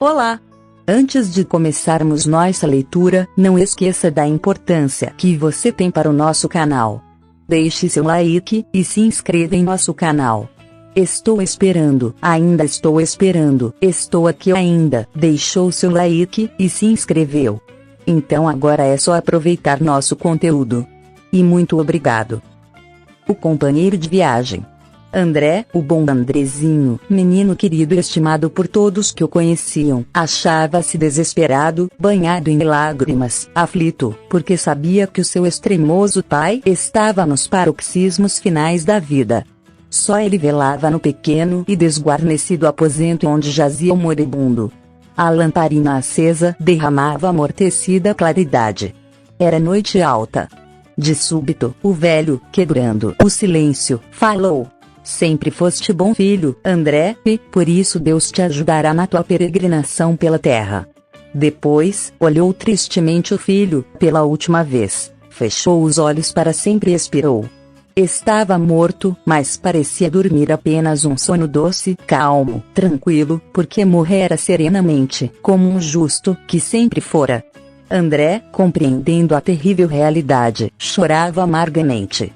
Olá! Antes de começarmos nossa leitura, não esqueça da importância que você tem para o nosso canal. Deixe seu like e se inscreva em nosso canal. Estou esperando, ainda estou esperando, estou aqui ainda, deixou seu like e se inscreveu. Então agora é só aproveitar nosso conteúdo. E muito obrigado. O companheiro de viagem. André, o bom Andrezinho, menino querido e estimado por todos que o conheciam, achava-se desesperado, banhado em lágrimas, aflito, porque sabia que o seu extremoso pai estava nos paroxismos finais da vida. Só ele velava no pequeno e desguarnecido aposento onde jazia o moribundo. A lamparina acesa derramava amortecida claridade. Era noite alta. De súbito, o velho, quebrando o silêncio, falou: "Sempre foste bom filho, André, e, por isso Deus te ajudará na tua peregrinação pela terra." Depois, olhou tristemente o filho, pela última vez, fechou os olhos para sempre e expirou. Estava morto, mas parecia dormir apenas um sono doce, calmo, tranquilo, porque morrera serenamente, como um justo, que sempre fora. André, compreendendo a terrível realidade, chorava amargamente.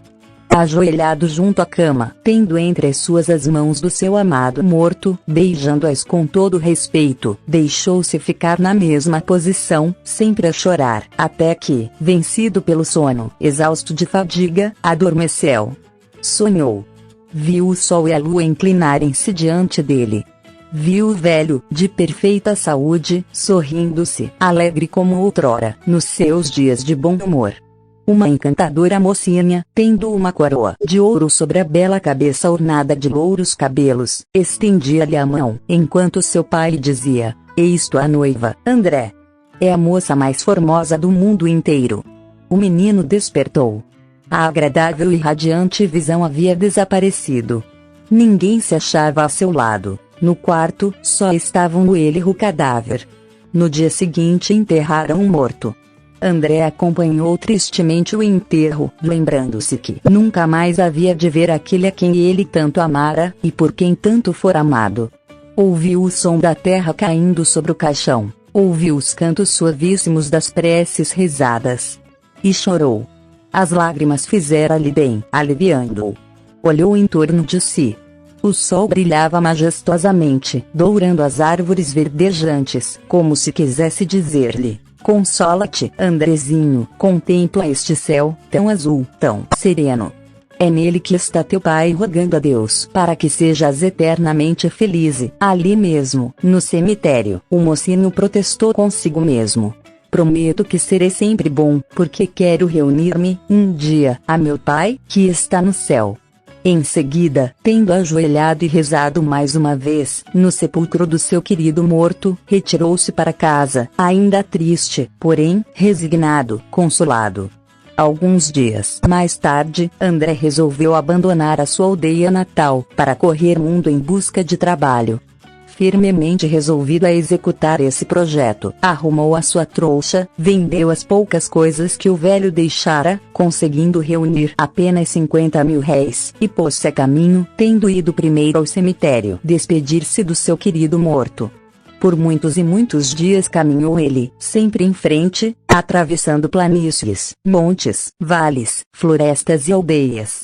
Ajoelhado junto à cama, tendo entre as suas as mãos do seu amado morto, beijando-as com todo respeito, deixou-se ficar na mesma posição, sempre a chorar, até que, vencido pelo sono, exausto de fadiga, adormeceu. Sonhou. Viu o sol e a lua inclinarem-se diante dele. Viu o velho, de perfeita saúde, sorrindo-se, alegre como outrora, nos seus dias de bom humor. Uma encantadora mocinha, tendo uma coroa de ouro sobre a bela cabeça ornada de louros cabelos, estendia-lhe a mão, enquanto seu pai dizia: "Eis tua noiva, André. É a moça mais formosa do mundo inteiro." O menino despertou. A agradável e radiante visão havia desaparecido. Ninguém se achava a seu lado. No quarto, só estavam ele e o cadáver. No dia seguinte enterraram o morto. André acompanhou tristemente o enterro, lembrando-se que nunca mais havia de ver aquele a quem ele tanto amara, e por quem tanto fora amado. Ouviu o som da terra caindo sobre o caixão, ouviu os cantos suavíssimos das preces rezadas. E chorou. As lágrimas fizeram-lhe bem, aliviando-o. Olhou em torno de si. O sol brilhava majestosamente, dourando as árvores verdejantes, como se quisesse dizer-lhe: "Consola-te, Andrezinho, contempla este céu, tão azul, tão sereno. É nele que está teu pai rogando a Deus para que sejas eternamente feliz." Ali mesmo, no cemitério, o mocinho protestou consigo mesmo: "Prometo que serei sempre bom, porque quero reunir-me, um dia, a meu pai, que está no céu." Em seguida, tendo ajoelhado e rezado mais uma vez, no sepulcro do seu querido morto, retirou-se para casa, ainda triste, porém, resignado, consolado. Alguns dias mais tarde, André resolveu abandonar a sua aldeia natal, para correr o mundo em busca de trabalho. Firmemente resolvido a executar esse projeto, arrumou a sua trouxa, vendeu as poucas coisas que o velho deixara, conseguindo reunir apenas 50.000 réis, e pôs-se a caminho, tendo ido primeiro ao cemitério despedir-se do seu querido morto. Por muitos e muitos dias caminhou ele, sempre em frente, atravessando planícies, montes, vales, florestas e aldeias.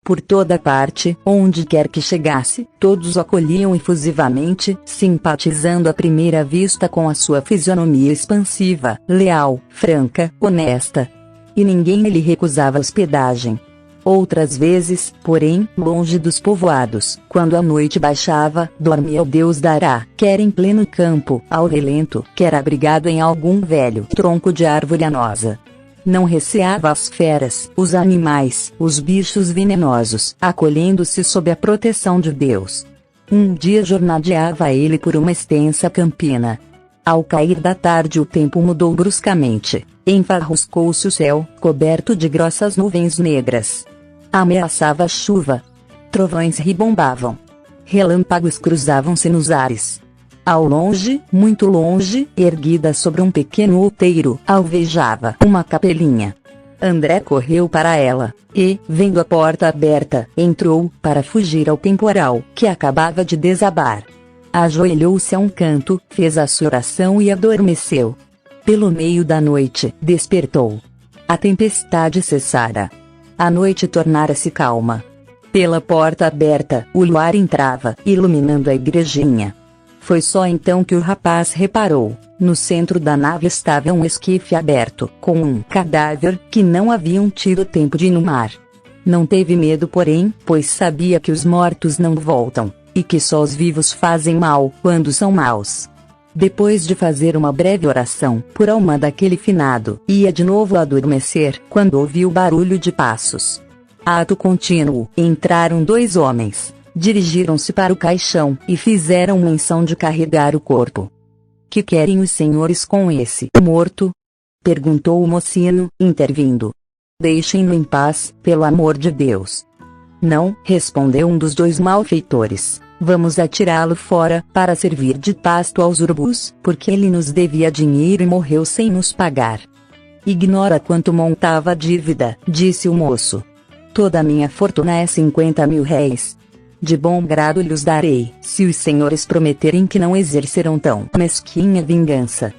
Por toda parte, onde quer que chegasse, todos o acolhiam efusivamente, simpatizando à primeira vista com a sua fisionomia expansiva, leal, franca, honesta. E ninguém lhe recusava hospedagem. Outras vezes, porém, longe dos povoados, quando a noite baixava, dormia ao Deus dará, quer em pleno campo, ao relento, quer abrigado em algum velho tronco de árvore anosa. Não receava as feras, os animais, os bichos venenosos, acolhendo-se sob a proteção de Deus. Um dia jornadeava ele por uma extensa campina. Ao cair da tarde o tempo mudou bruscamente. Enfarruscou-se o céu, coberto de grossas nuvens negras. Ameaçava a chuva. Trovões ribombavam. Relâmpagos cruzavam-se nos ares. Ao longe, muito longe, erguida sobre um pequeno outeiro, alvejava uma capelinha. André correu para ela, e, vendo a porta aberta, entrou, para fugir ao temporal, que acabava de desabar. ajoelhou-se a um canto, fez a sua oração e adormeceu. Pelo meio da noite, despertou. A tempestade cessara. A noite tornara-se calma. Pela porta aberta, o luar entrava, iluminando a igrejinha. Foi só então que o rapaz reparou. No centro da nave estava um esquife aberto, com um cadáver, que não haviam tido tempo de inumar. Não teve medo porém, pois sabia que os mortos não voltam, e que só os vivos fazem mal, quando são maus. Depois de fazer uma breve oração por alma daquele finado, ia de novo adormecer, quando ouviu barulho de passos. Ato contínuo, entraram dois homens. Dirigiram-se para o caixão, e fizeram menção de carregar o corpo. Que querem os senhores com esse morto? Perguntou o mocinho, intervindo. Deixem-no em paz, pelo amor de Deus. Não, respondeu um dos dois malfeitores. Vamos atirá-lo fora, para servir de pasto aos urubus, porque ele nos devia dinheiro e morreu sem nos pagar. Ignora quanto montava a dívida, disse o moço. Toda a minha fortuna é 50.000 réis. De bom grado lhes darei, se os senhores prometerem que não exercerão tão mesquinha vingança.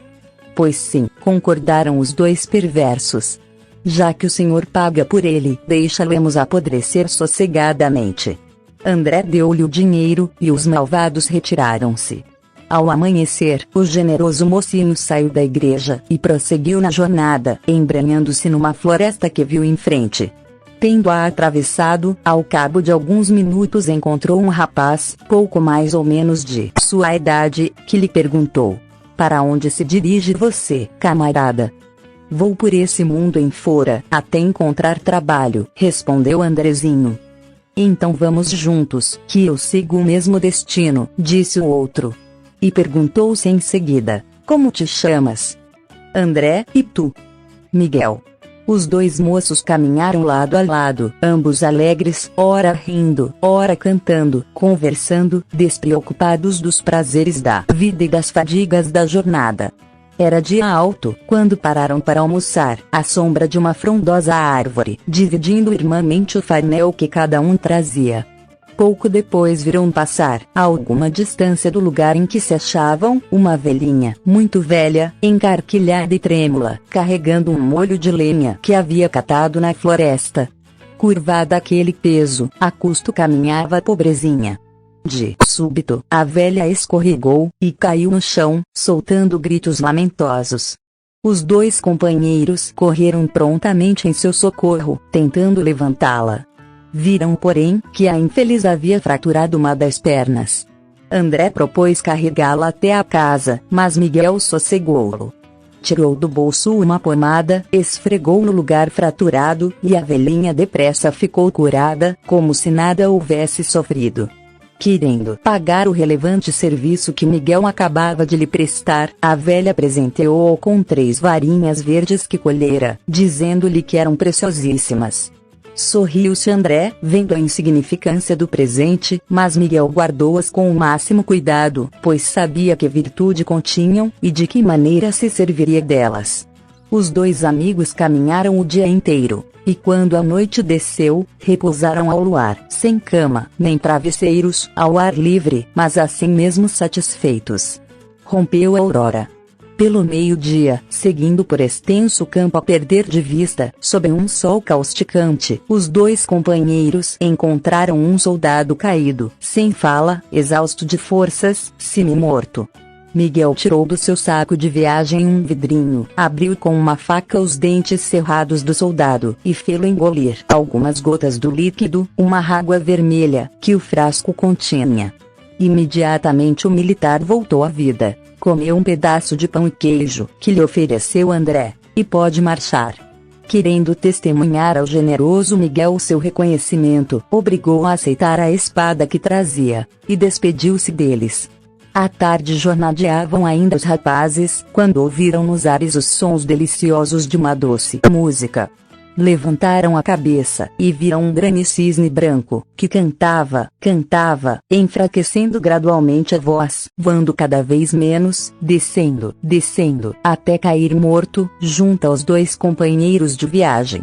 Pois sim, concordaram os dois perversos. Já que o senhor paga por ele, deixa-lemos apodrecer sossegadamente. André deu-lhe o dinheiro, e os malvados retiraram-se. Ao amanhecer, o generoso mocinho saiu da igreja, e prosseguiu na jornada, embrenhando-se numa floresta que viu em frente. Tendo-a atravessado, ao cabo de alguns minutos encontrou um rapaz, pouco mais ou menos de sua idade, que lhe perguntou: para onde se dirige você, camarada? Vou por esse mundo em fora, até encontrar trabalho, respondeu Andrezinho. Então vamos juntos, que eu sigo o mesmo destino, disse o outro. E perguntou-se em seguida: como te chamas? André, e tu? Miguel. Os dois moços caminharam lado a lado, ambos alegres, ora rindo, ora cantando, conversando, despreocupados dos prazeres da vida e das fadigas da jornada. Era dia alto, quando pararam para almoçar, à sombra de uma frondosa árvore, dividindo irmãmente o farnel que cada um trazia. Pouco depois viram passar, a alguma distância do lugar em que se achavam, uma velhinha, muito velha, encarquilhada e trêmula, carregando um molho de lenha que havia catado na floresta. Curvada àquele peso, a custo caminhava a pobrezinha. De súbito, a velha escorregou, e caiu no chão, soltando gritos lamentosos. Os dois companheiros correram prontamente em seu socorro, tentando levantá-la. Viram, porém, que a infeliz havia fraturado uma das pernas. André propôs carregá-la até a casa, mas Miguel sossegou-lo. Tirou do bolso uma pomada, esfregou no lugar fraturado, e a velhinha depressa ficou curada, como se nada houvesse sofrido. Querendo pagar o relevante serviço que Miguel acabava de lhe prestar, a velha presenteou-o com 3 varinhas verdes que colhera, dizendo-lhe que eram preciosíssimas. Sorriu-se André, vendo a insignificância do presente, mas Miguel guardou-as com o máximo cuidado, pois sabia que virtude continham, e de que maneira se serviria delas. Os dois amigos caminharam o dia inteiro, e quando a noite desceu, repousaram ao luar, sem cama, nem travesseiros, ao ar livre, mas assim mesmo satisfeitos. Rompeu a aurora. Pelo meio-dia, seguindo por extenso campo a perder de vista, sob um sol causticante, os dois companheiros encontraram um soldado caído, sem fala, exausto de forças, semi-morto. Miguel tirou do seu saco de viagem um vidrinho, abriu com uma faca os dentes cerrados do soldado, e fê-lo engolir algumas gotas do líquido, uma água vermelha, que o frasco continha. Imediatamente o militar voltou à vida. Comeu um pedaço de pão e queijo, que lhe ofereceu André, e pôde marchar. Querendo testemunhar ao generoso Miguel seu reconhecimento, obrigou-o a aceitar a espada que trazia, e despediu-se deles. À tarde jornadeavam ainda os rapazes, quando ouviram nos ares os sons deliciosos de uma doce música. Levantaram a cabeça, e viram um grande cisne branco, que cantava, enfraquecendo gradualmente a voz, voando cada vez menos, descendo, até cair morto, junto aos dois companheiros de viagem.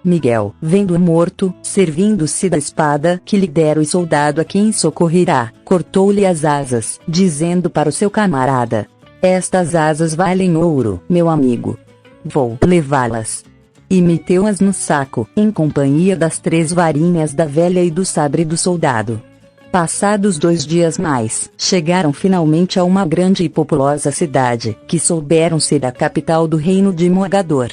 Miguel, vendo-o morto, servindo-se da espada que lhe dera o soldado a quem socorrerá, cortou-lhe as asas, dizendo para o seu camarada: estas asas valem ouro, meu amigo. Vou levá-las. E meteu-as no saco, em companhia das 3 varinhas da velha e do sabre do soldado. Passados 2 dias mais, chegaram finalmente a uma grande e populosa cidade, que souberam ser a capital do reino de Mogador.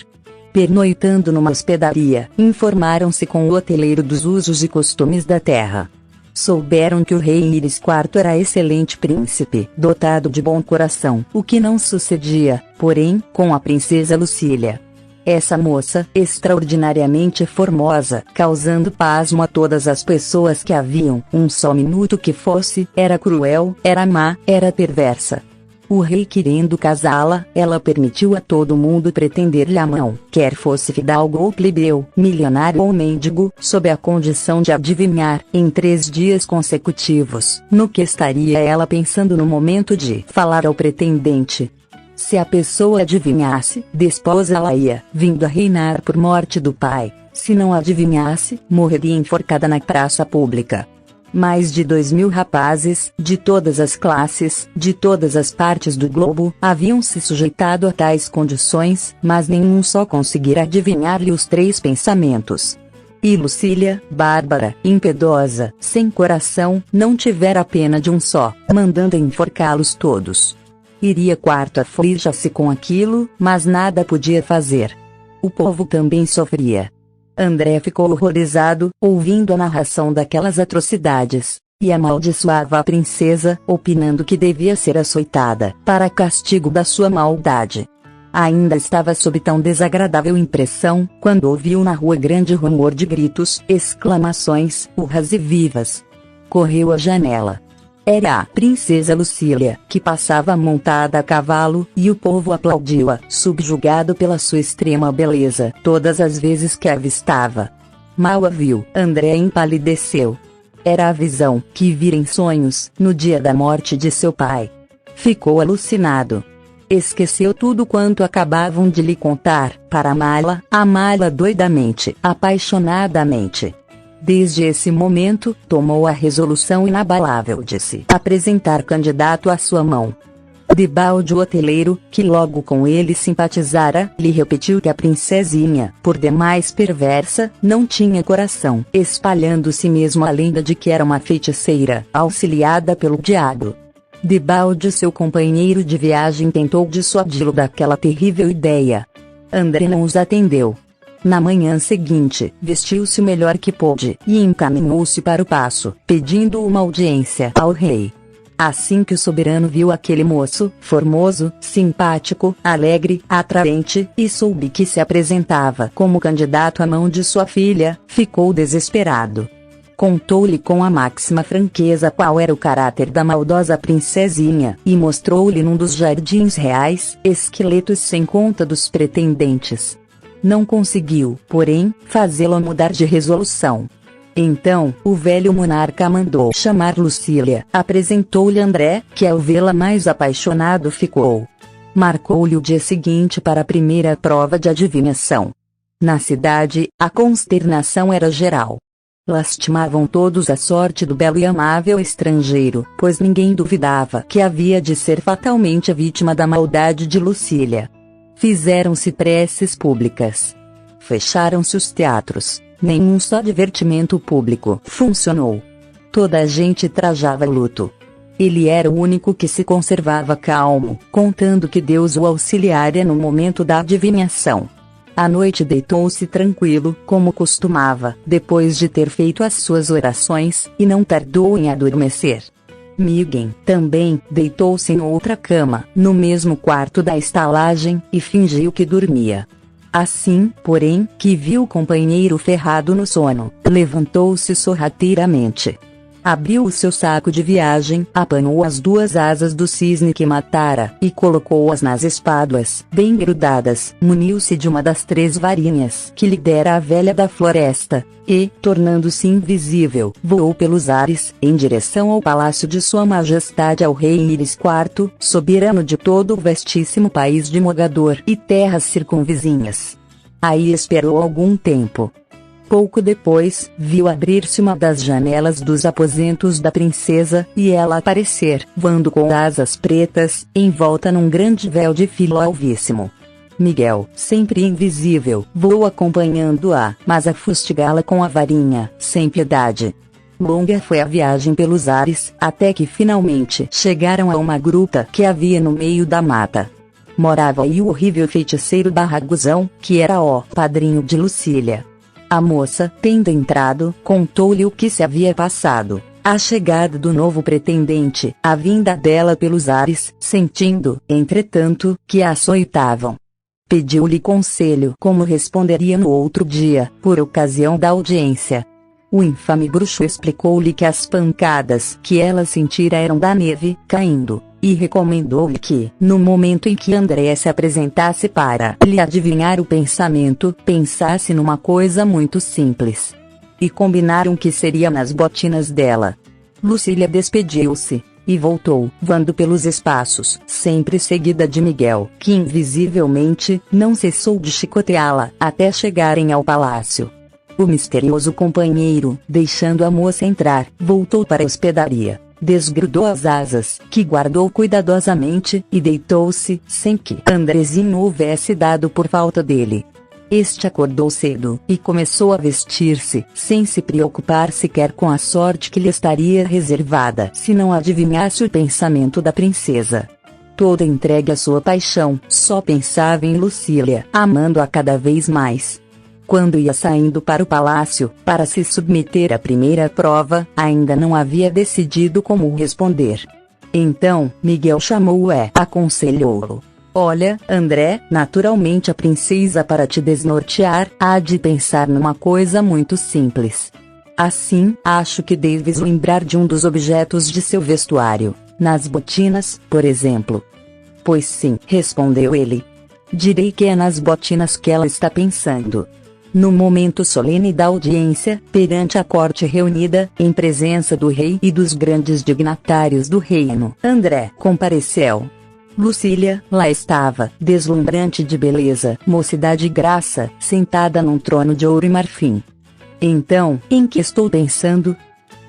Pernoitando numa hospedaria, informaram-se com o hoteleiro dos usos e costumes da terra. Souberam que o rei Íris IV era excelente príncipe, dotado de bom coração, o que não sucedia, porém, com a princesa Lucília. Essa moça, extraordinariamente formosa, causando pasmo a todas as pessoas que a viam, um só minuto que fosse, era cruel, era má, era perversa. O rei querendo casá-la, ela permitiu a todo mundo pretender-lhe a mão, quer fosse fidalgo ou plebeu, milionário ou mendigo, sob a condição de adivinhar, em 3 dias consecutivos, no que estaria ela pensando no momento de falar ao pretendente. Se a pessoa adivinhasse, desposá-la-ia, vindo a reinar por morte do pai; se não adivinhasse, morreria enforcada na praça pública. Mais de 2.000 rapazes, de todas as classes, de todas as partes do globo, haviam se sujeitado a tais condições, mas nenhum só conseguira adivinhar-lhe os 3 pensamentos. E Lucília, bárbara, impiedosa, sem coração, não tivera pena de um só, mandando enforcá-los todos. Iria IV aflija-se com aquilo, mas nada podia fazer. O povo também sofria. André ficou horrorizado, ouvindo a narração daquelas atrocidades, e amaldiçoava a princesa, opinando que devia ser açoitada, para castigo da sua maldade. Ainda estava sob tão desagradável impressão, quando ouviu na rua grande rumor de gritos, exclamações, urras e vivas. Correu à janela. Era a princesa Lucília, que passava montada a cavalo, e o povo aplaudiu-a, subjugado pela sua extrema beleza, todas as vezes que a avistava. Mal a viu, André empalideceu. Era a visão que vira em sonhos, no dia da morte de seu pai. Ficou alucinado. Esqueceu tudo quanto acabavam de lhe contar, para amá-la doidamente, apaixonadamente. Desde esse momento, tomou a resolução inabalável de se apresentar candidato à sua mão. Debalde o hoteleiro, que logo com ele simpatizara, lhe repetiu que a princesinha, por demais perversa, não tinha coração, espalhando-se mesmo a lenda de que era uma feiticeira, auxiliada pelo diabo. Debalde, seu companheiro de viagem, tentou dissuadi-lo daquela terrível ideia. André não os atendeu. Na manhã seguinte, vestiu-se o melhor que pôde, e encaminhou-se para o paço, pedindo uma audiência ao rei. Assim que o soberano viu aquele moço, formoso, simpático, alegre, atraente, e soube que se apresentava como candidato à mão de sua filha, ficou desesperado. Contou-lhe com a máxima franqueza qual era o caráter da maldosa princesinha, e mostrou-lhe num dos jardins reais, esqueletos sem conta dos pretendentes. Não conseguiu, porém, fazê-la mudar de resolução. Então, o velho monarca mandou chamar Lucília, apresentou-lhe André, que ao vê-la mais apaixonado ficou. Marcou-lhe o dia seguinte para a primeira prova de adivinhação. Na cidade, a consternação era geral. Lastimavam todos a sorte do belo e amável estrangeiro, pois ninguém duvidava que havia de ser fatalmente a vítima da maldade de Lucília. Fizeram-se preces públicas. Fecharam-se os teatros. Nenhum só divertimento público funcionou. Toda a gente trajava luto. Ele era o único que se conservava calmo, contando que Deus o auxiliaria no momento da adivinhação. À noite deitou-se tranquilo, como costumava, depois de ter feito as suas orações, e não tardou em adormecer. Miguel, também, deitou-se em outra cama, no mesmo quarto da estalagem, e fingiu que dormia. Assim, porém, que viu o companheiro ferrado no sono, levantou-se sorrateiramente. Abriu o seu saco de viagem, apanhou as 2 asas do cisne que matara, e colocou-as nas espáduas, bem grudadas, muniu-se de uma das 3 varinhas que lhe dera a velha da floresta, e, tornando-se invisível, voou pelos ares, em direção ao palácio de sua majestade ao rei Íris IV, soberano de todo o vastíssimo país de Mogador e terras circunvizinhas. Aí esperou algum tempo. Pouco depois, viu abrir-se uma das janelas dos aposentos da princesa, e ela aparecer, voando com asas pretas, envolta num grande véu de filo alvíssimo. Miguel, sempre invisível, voou acompanhando-a, mas a fustigá-la com a varinha, sem piedade. Longa foi a viagem pelos ares, até que finalmente chegaram a uma gruta que havia no meio da mata. Morava aí o horrível feiticeiro Barraguzão, que era o padrinho de Lucília. A moça, tendo entrado, contou-lhe o que se havia passado, a chegada do novo pretendente, a vinda dela pelos ares, sentindo, entretanto, que a açoitavam. Pediu-lhe conselho como responderia no outro dia, por ocasião da audiência. O infame bruxo explicou-lhe que as pancadas que ela sentira eram da neve, caindo, e recomendou-lhe que, no momento em que André se apresentasse para lhe adivinhar o pensamento, pensasse numa coisa muito simples. E combinaram que seria nas botinas dela. Lucília despediu-se e voltou, voando pelos espaços, sempre seguida de Miguel, que invisivelmente não cessou de chicoteá-la, até chegarem ao palácio. O misterioso companheiro, deixando a moça entrar, voltou para a hospedaria, desgrudou as asas, que guardou cuidadosamente, e deitou-se, sem que Andrezinho houvesse dado por falta dele. Este acordou cedo, e começou a vestir-se, sem se preocupar sequer com a sorte que lhe estaria reservada se não adivinhasse o pensamento da princesa. Toda entregue à sua paixão, só pensava em Lucília, amando-a cada vez mais. Quando ia saindo para o palácio, para se submeter à primeira prova, ainda não havia decidido como responder. Então, Miguel chamou-o e aconselhou-o. Olha, André, naturalmente a princesa, para te desnortear, há de pensar numa coisa muito simples. Assim, acho que deves lembrar de um dos objetos de seu vestuário, nas botinas, por exemplo. Pois sim, respondeu ele. Direi que é nas botinas que ela está pensando. No momento solene da audiência, perante a corte reunida, em presença do rei e dos grandes dignatários do reino, André compareceu. Lucília, lá estava, deslumbrante de beleza, mocidade e graça, sentada num trono de ouro e marfim. Então, em que estou pensando?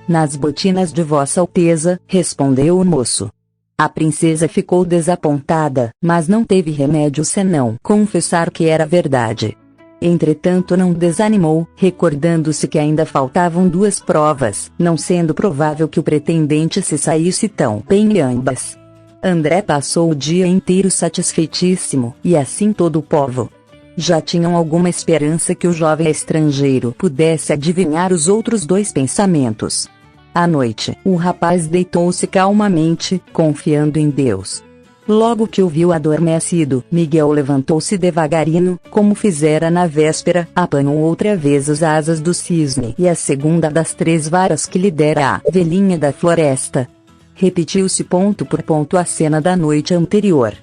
Nas botinas de Vossa Alteza, respondeu o moço. A princesa ficou desapontada, mas não teve remédio senão confessar que era verdade. Entretanto não desanimou, recordando-se que ainda faltavam 2 provas, não sendo provável que o pretendente se saísse tão bem em ambas. André passou o dia inteiro satisfeitíssimo, e assim todo o povo. Já tinham alguma esperança que o jovem estrangeiro pudesse adivinhar os outros 2 pensamentos. À noite, o rapaz deitou-se calmamente, confiando em Deus. Logo que o viu adormecido, Miguel levantou-se devagarino, como fizera na véspera, apanhou outra vez as asas do cisne e a segunda das 3 varas que lhe dera a velhinha da floresta. Repetiu-se ponto por ponto a cena da noite anterior.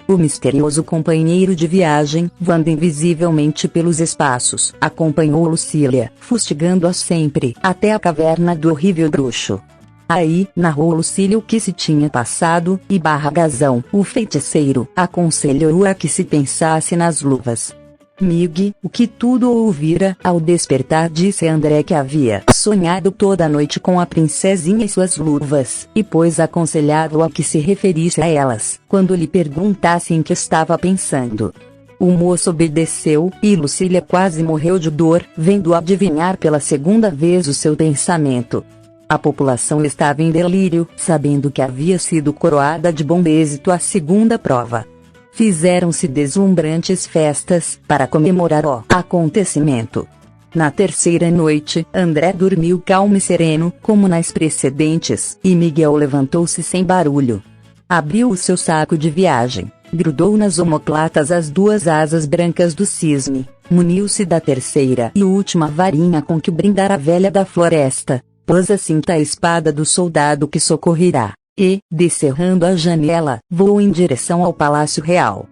O misterioso companheiro de viagem, voando invisivelmente pelos espaços, acompanhou Lucília, fustigando-a sempre, até a caverna do horrível bruxo. Aí, narrou Lucília o que se tinha passado, e Barragazão, o feiticeiro, aconselhou-a que se pensasse nas luvas. Mig, o que tudo ouvira, ao despertar disse a André que havia sonhado toda a noite com a princesinha e suas luvas, e pois aconselhado-a que se referisse a elas, quando lhe perguntasse em que estava pensando. O moço obedeceu, e Lucília quase morreu de dor, vendo adivinhar pela segunda vez o seu pensamento. A população estava em delírio, sabendo que havia sido coroada de bom êxito a segunda prova. Fizeram-se deslumbrantes festas, para comemorar o acontecimento. Na terceira noite, André dormiu calmo e sereno, como nas precedentes, e Miguel levantou-se sem barulho. Abriu o seu saco de viagem, grudou nas omoplatas as 2 asas brancas do cisne, muniu-se da terceira e última varinha com que brindara a velha da floresta, pôs a cinta a espada do soldado que socorrerá. E, descerrando a janela, voou em direção ao Palácio Real.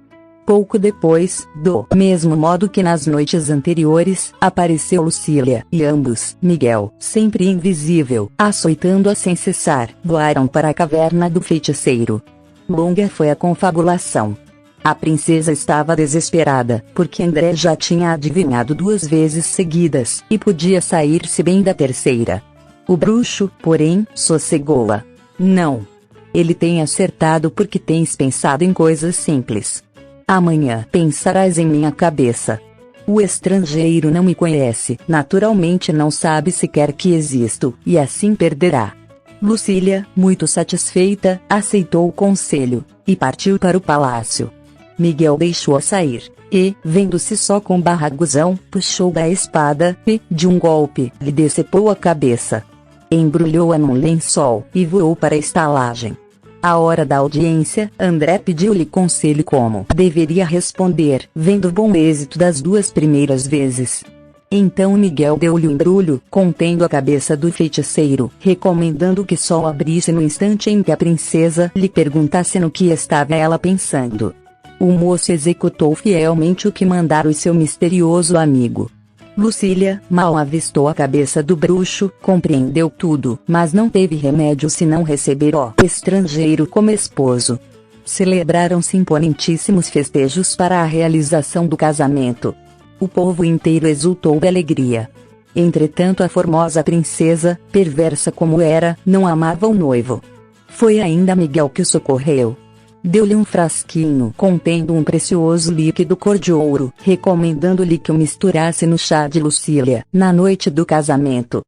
Pouco depois, do mesmo modo que nas noites anteriores, apareceu Lucília, e ambos, Miguel, sempre invisível, açoitando-a sem cessar, voaram para a caverna do feiticeiro. Longa foi a confabulação. A princesa estava desesperada, porque André já tinha adivinhado 2 vezes seguidas, e podia sair-se bem da terceira. O bruxo, porém, sossegou-a. Não. Ele tem acertado porque tens pensado em coisas simples. Amanhã pensarás em minha cabeça. O estrangeiro não me conhece, naturalmente não sabe sequer que existo, e assim perderá. Lucília, muito satisfeita, aceitou o conselho, e partiu para o palácio. Miguel deixou-a sair, e, vendo-se só com Barraguzão, puxou da espada, e, de um golpe, lhe decepou a cabeça. Embrulhou-a num lençol, e voou para a estalagem. À hora da audiência, André pediu-lhe conselho como deveria responder, vendo o bom êxito das 2 primeiras vezes. Então Miguel deu-lhe o embrulho, contendo a cabeça do feiticeiro, recomendando que só o abrisse no instante em que a princesa lhe perguntasse no que estava ela pensando. O moço executou fielmente o que mandara o seu misterioso amigo. Lucília, mal avistou a cabeça do bruxo, compreendeu tudo, mas não teve remédio senão receber o estrangeiro como esposo. Celebraram-se imponentíssimos festejos para a realização do casamento. O povo inteiro exultou de alegria. Entretanto, a formosa princesa, perversa como era, não amava o noivo. Foi ainda Miguel que o socorreu. Deu-lhe um frasquinho contendo um precioso líquido cor de ouro, recomendando-lhe que o misturasse no chá de Lucília, na noite do casamento.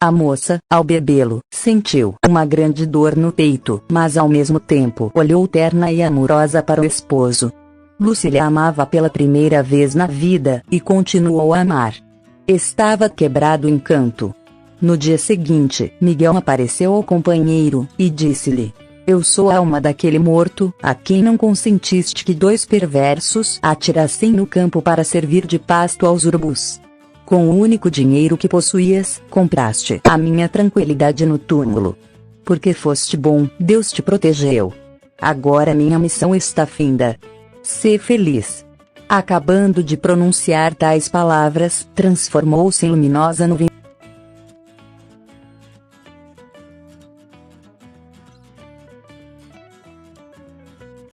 A moça, ao bebê-lo, sentiu uma grande dor no peito, mas ao mesmo tempo olhou terna e amorosa para o esposo. Lucília amava pela primeira vez na vida, e continuou a amar. Estava quebrado o encanto. No dia seguinte, Miguel apareceu ao companheiro, e disse-lhe: eu sou a alma daquele morto, a quem não consentiste que 2 perversos atirassem no campo para servir de pasto aos urubus. Com o único dinheiro que possuías, compraste a minha tranquilidade no túmulo. Porque foste bom, Deus te protegeu. Agora minha missão está finda. Sê feliz. Acabando de pronunciar tais palavras, transformou-se em luminosa nuvem.